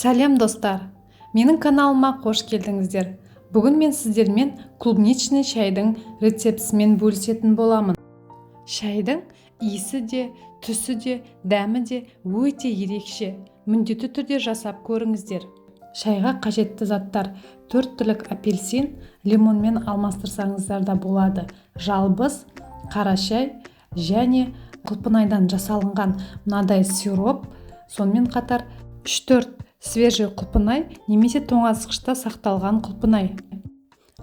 Сәлем достар, менің каналыма қош келдіңіздер. Бүгін мен сіздермен клубничный шайдың рецептісімен бөлісетін боламын. Шайдың иісі де, түсі де, дәмі де өте ерекше. Міндетті түрде жасап көріңіздер. Шайға қажетті заттар: 4 түлік апельсин, лимонмен алмастырсаңыздар да болады. Жалбыз, қара шай және құлпынайдан жасалынған мынадай сироп, сонымен қатар 3-4 свежий құлпынай немесе тоңазытқышта сақталған құлпынай.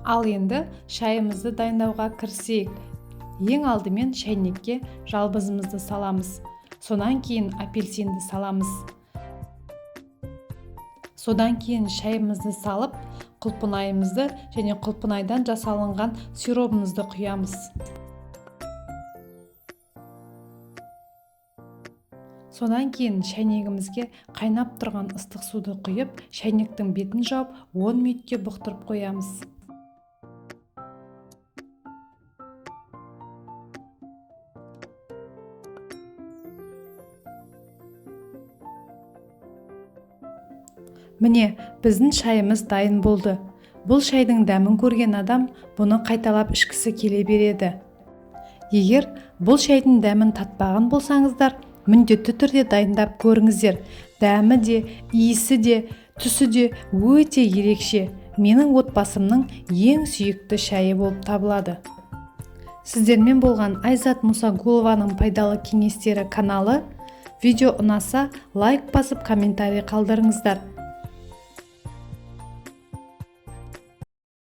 Ал енді шайымызды дайындауға кірісейік. Ең алдымен шайнекке жалбызымызды саламыз. Содан кейін апельсинді саламыз. Содан кейін шайымызды салып, құлпынайымызды және құлпынайдан жасалынған сиробымызды құямыз. Содан кейін шайнегімізге қайнап тұрған ыстық суды құйып, шайнектің бетін жауып, 10 минутке бұқтырып қоямыз. Міне, біздің шайымыз дайын болды. Бұл шайдың дәмін көрген адам бұны қайталап ішкісі келе береді. Егер бұл шайдың дәмін татпаған болсаңыздар, міндетті түрде дайындап көріңіздер. Дәмі де, иісі де, түсі де өте ерекше. Менің отбасымның ең сүйікті шайы болып табылады. Сіздермен болған Айзат Мұсагулованың пайдалы кеңестері каналы. Видео ұнаса, лайк басып, комментарий қалдырыңыздар.